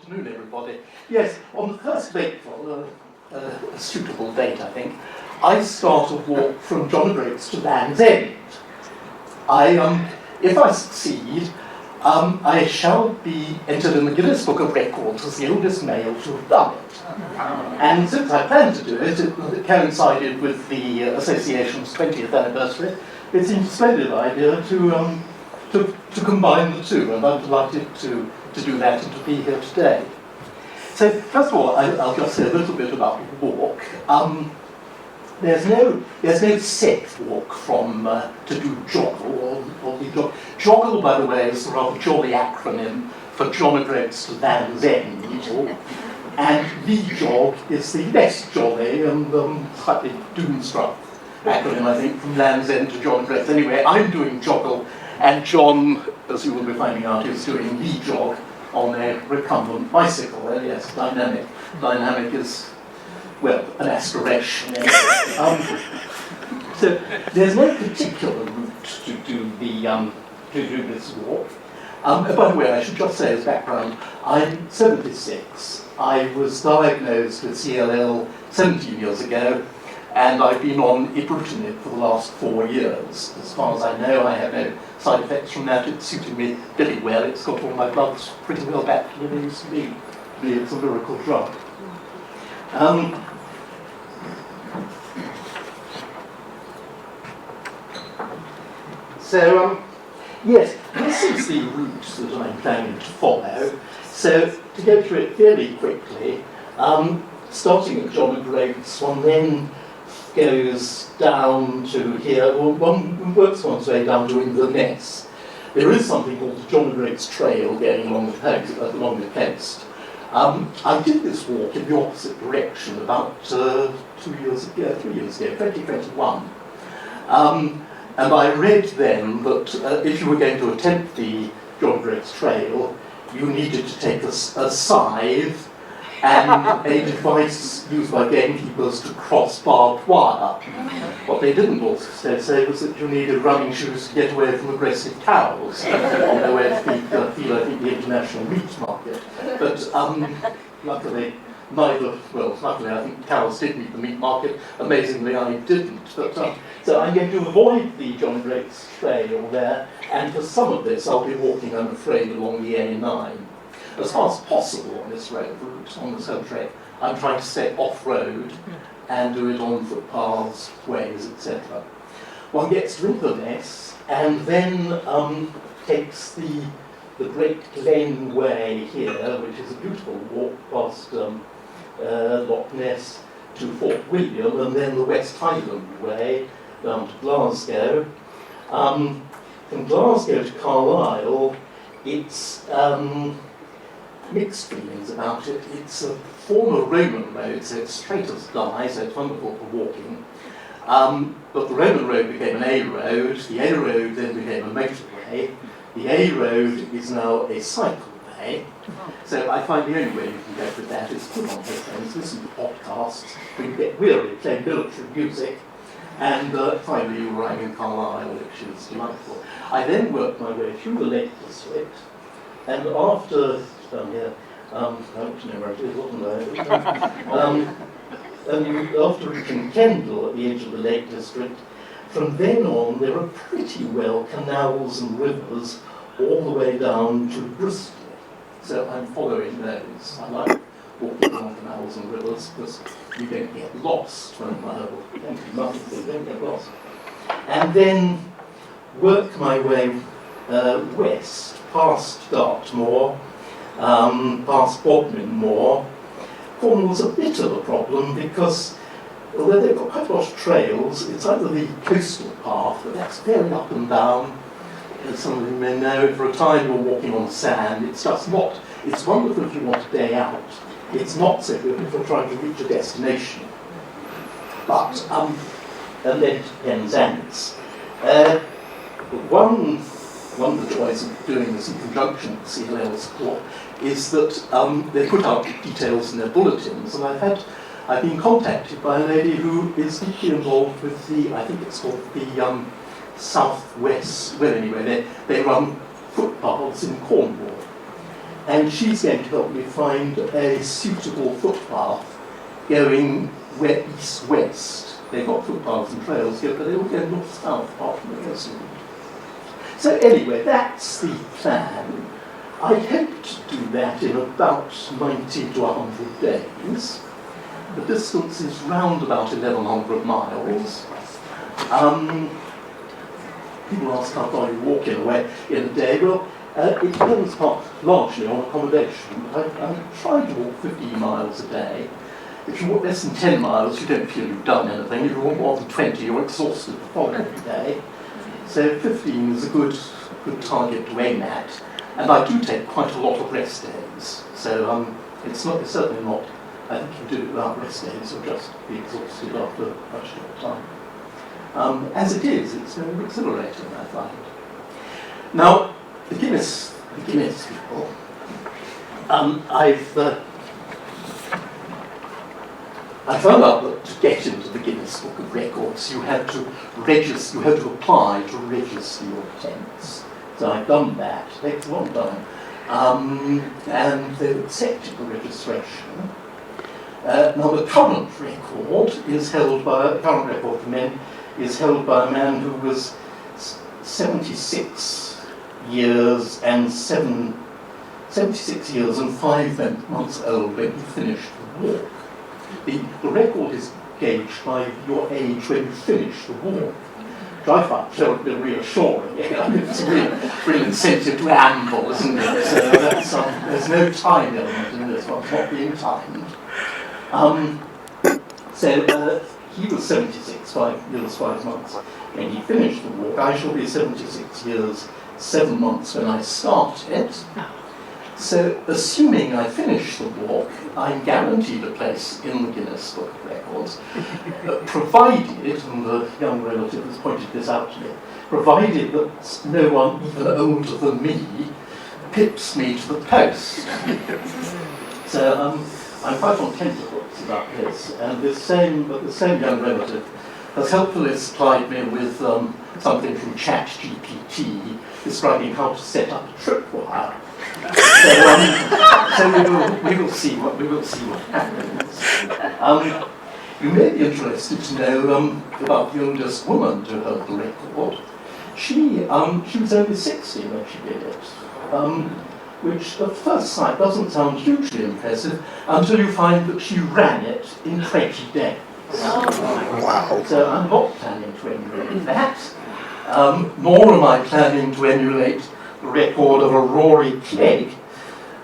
afternoon, everybody. Yes, on the 1st of April, a suitable date, I think, I start a walk from John O'Groats to Land's End. If I succeed, I shall be entered in the Guinness Book of Records as the oldest male to have done it. And since I planned to do it, it coincided with the association's 20th anniversary. It seemed a splendid idea to combine the two, and I'm delighted to do that and to be here today. So first of all, I'll just say a little bit about the walk. There's no set walk from to do joggle or the jog. Joggle, by the way, is a rather jolly acronym for John O'Groats to Land's End, and the jog is the less jolly and slightly doomstruck acronym, I think, from Land's End to John O'Groats. Anyway, I'm doing joggle, and John, as you will be finding out, is doing the jog on a recumbent bicycle. Yes, dynamic. Dynamic is, well, an aspiration. So there's no particular route to do this walk. By the way, I should just say as background, I'm 76. I was diagnosed with CLL 17 years ago, and I've been on ibrutinib for the last 4 years. As far as I know, I have no side effects from that. It's suited me very well. It's got all my bloods pretty well back to where they used to be. It's a miracle drug. Yes, this is the route that I'm planning to follow. So, to go through it fairly quickly, starting at John O'Groats, one then goes down to here, well, one works one's way down to Guiness. There is something called the John O'Groats Trail going along the coast. I did this walk in the opposite direction about 3 years ago, 2021. And I read then that if you were going to attempt the John O'Groats Trail, you needed to take a scythe and a device used by gamekeepers to cross barbed wire. What they didn't also say was that you needed running shoes to get away from aggressive cows on their way to feed, I think, the international meat market. But luckily, luckily I think cows did meet the meat market. Amazingly, I didn't. But, so I'm going to avoid the John O'Groats Trail there, and for some of this I'll be walking, I'm afraid, along the A9. As far as possible on this route, on this home trek, I'm trying to stay off-road and do it on footpaths, ways, etc. One gets to Inverness and then takes the Great Glen Way here, which is a beautiful walk past Loch Ness to Fort William, and then the West Highland Way down to Glasgow. From Glasgow to Carlisle, it's mixed feelings about it. It's a former Roman road, so it's straight as die, so it's wonderful for walking. But the Roman road became an A road, the A road then became a motorway, the A road is now a cycleway. So I find the only way you can go with that is put on headphones, listen to podcasts, when you get weary, play military music, and finally you arrive in Carlisle, which is delightful. I then worked my way through the Lake District, and after I don't know where it is, wasn't I? And after reaching Kendal at the edge of the Lake District, from then on there are pretty well canals and rivers all the way down to Bristol. So I'm following those. I like walking along canals and rivers because you don't get lost when you don't get lost. And then work my way west, past Dartmoor, past Bodmin Moor. Cornwall's a bit of a problem because although they've got quite a lot of trails, it's either the coastal path, but that's very up and down. As some of you may know, for a time you're walking on sand. It's just not, it's wonderful if you want a day out. It's not so good if you're trying to reach a destination. But, and then Penzance. One of the joys of doing this in conjunction with CLL support is that they put out details in their bulletins, and I've been contacted by a lady who is deeply involved with the, I think it's called the Southwest, well anyway, they run footpaths in Cornwall. and she's going to help me find a suitable footpath going east-west. They've got footpaths and trails here, but they all go north-south apart from the coastal route. So anyway, that's the plan. I hope to do that in about 90 to 100 days. The distance is round about 1,100 miles. People ask how far you walk in a day. Well, it depends largely on accommodation. I try to walk 15 miles a day. If you walk less than 10 miles, you don't feel you've done anything. If you walk more than 20, you're exhausted the following day. So 15 is a good target to aim at. And I do take quite a lot of rest days. So it's certainly not, I think you do it without rest days, you'll just be exhausted after a short time. As it is, it's very exhilarating, I find. Now, the Guinness people, I found out that to get into the Guinness Book of Records, you had to apply to register your tents. So I've done that. It takes a long time, and they've accepted the registration. Now the current record for men is held by a man who was 76 years and 5 months old when he finished the walk. The record is gauged by your age when you finish the walk, which I find so a bit reassuring. It's a real incentive to amble, isn't it? So there's no time element in this one, it's not being timed. He was 76, 5 years, 5 months when he finished the walk. I shall be 76 years, 7 months when I start it. So, assuming I finish the walk, I'm guaranteed a place in the Guinness Book of Records, provided, and the young relative has pointed this out to me, provided that no one even older than me pips me to the post. So, I'm quite on tenterhooks about this, and the same young relative has helpfully supplied me with something from ChatGPT describing how to set up a tripwire. So we will see what happens. You may be interested to know about the youngest woman to hold the record. She was only 60 when she did it, which at first sight doesn't sound hugely impressive until you find that she ran it in 20 days. Wow. So I'm not planning to emulate that, nor am I planning to emulate the record of a Rory Clegg,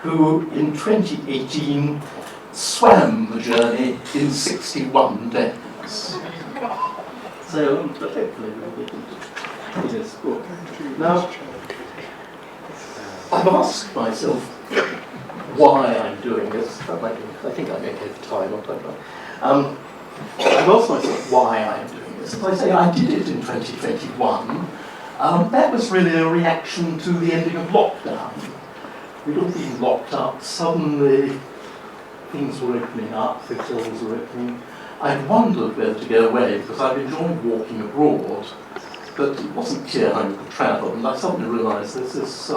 who in 2018 swam the journey in 61 days. So, but hopefully we'll get into this book. Now, I've asked myself why I'm doing this. I think I'm okay for time, aren't I? I've asked myself why I'm doing this. As I say, I did it in 2021. That was really a reaction to the ending of lockdown. We'd all been locked up. Suddenly, things were opening up, hotels were opening. I'd wondered whether to go away because I'd enjoyed walking abroad, but it wasn't clear how you could travel. And I suddenly realised there's this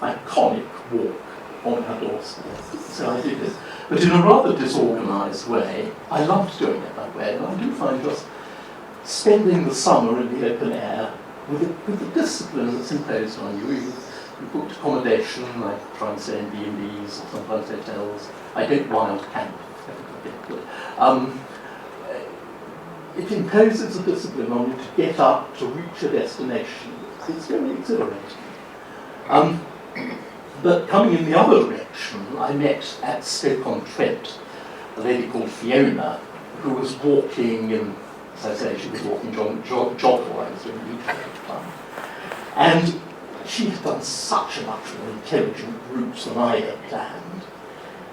iconic walk on our doorstep. So I did it. But in a rather disorganised way. I loved doing it that way, and I do find just spending the summer in the open air with the discipline that's imposed on you. You booked accommodation, I try and stay in B&Bs or sometimes hotels. I don't wild camp. It imposes a discipline on you to get up, to reach a destination. It's very exhilarating. But coming in the other direction, I met at Stoke-on-Trent a lady called Fiona, who was walking in, as I say, she was walking joggle, I was doing YouTube at the time. And she had done such a much more intelligent route than I had planned.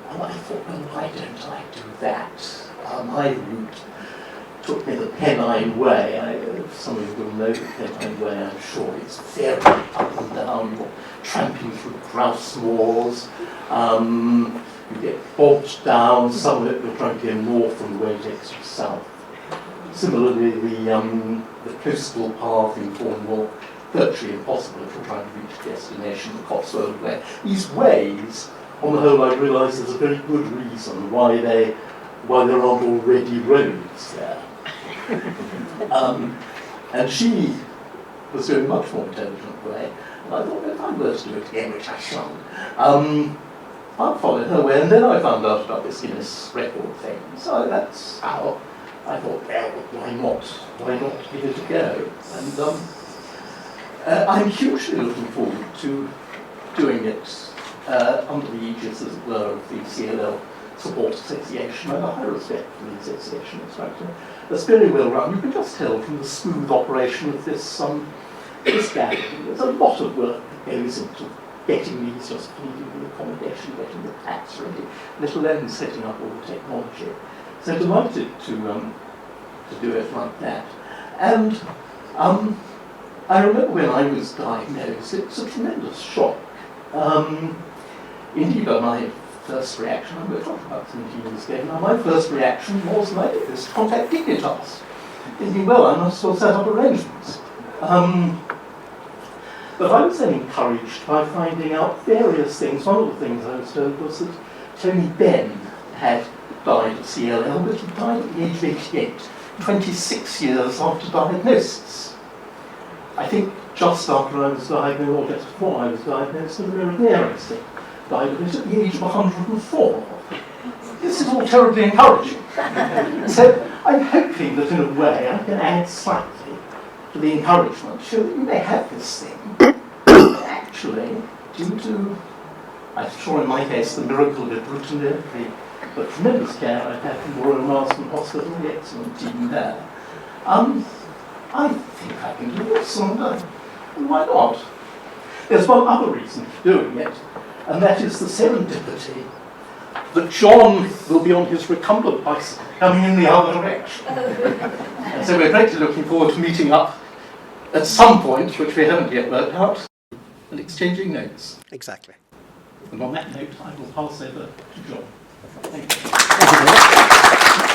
And I thought, well, why don't I do that? My route took me the Pennine Way. Some of you will know the Pennine Way, I'm sure. It's very up and down. You're tramping through grouse moors. You get bogged down. Some of it you're trying to go north and the way takes you south. Similarly, the coastal path in Cornwall virtually impossible if you're trying to reach a destination, the Cotswold way. These ways, on the whole, I realise there's a very good reason why there aren't already roads there. And she was doing a much more intelligent way, and I thought, if I were to do it again, which I shan't, I'll follow her way, and then I found out about this Guinness record thing. So that's how I thought, well, why not? Why not give it a go? And I'm hugely looking forward to doing it under the aegis, as it were, of the CLL Support Association. I have a high respect for the association, in fact. It's very well run. You can just tell from the smooth operation of this gallery. There's a lot of work that goes into getting these, just feeding the accommodation, getting the tax ready, let alone setting up all the technology. So delighted to do it like that. And I remember when I was diagnosed, it was a tremendous shock. Indeed, my first reaction, I'm going to talk about 17 years ago now, my first reaction was like this, to contact Dignitas. Thinking, well, I must well set up arrangements. But I was then encouraged by finding out various things. One of the things I was told was that Tony Benn had died of CLL, but he died at the age of 88, 26 years after diagnosis. I think just after I was diagnosed, or just before I was diagnosed, with Meridianus died of it at the age of 104. This is all terribly encouraging. So I'm hoping that in a way I can add slightly to the encouragement, show that you may have this thing, actually, due to, I'm sure in my case, the miracle of ibrutinib, the tremendous care I've had from the Royal Marsden Hospital, the excellent team there. I think I can do this, and why not? There's one other reason for doing it, and that is the serendipity that John will be on his recumbent bicycle coming in the other direction. And so we're greatly looking forward to meeting up at some point, which we haven't yet worked out, and exchanging notes. Exactly. And on that note, I will pass over to John. Thank you.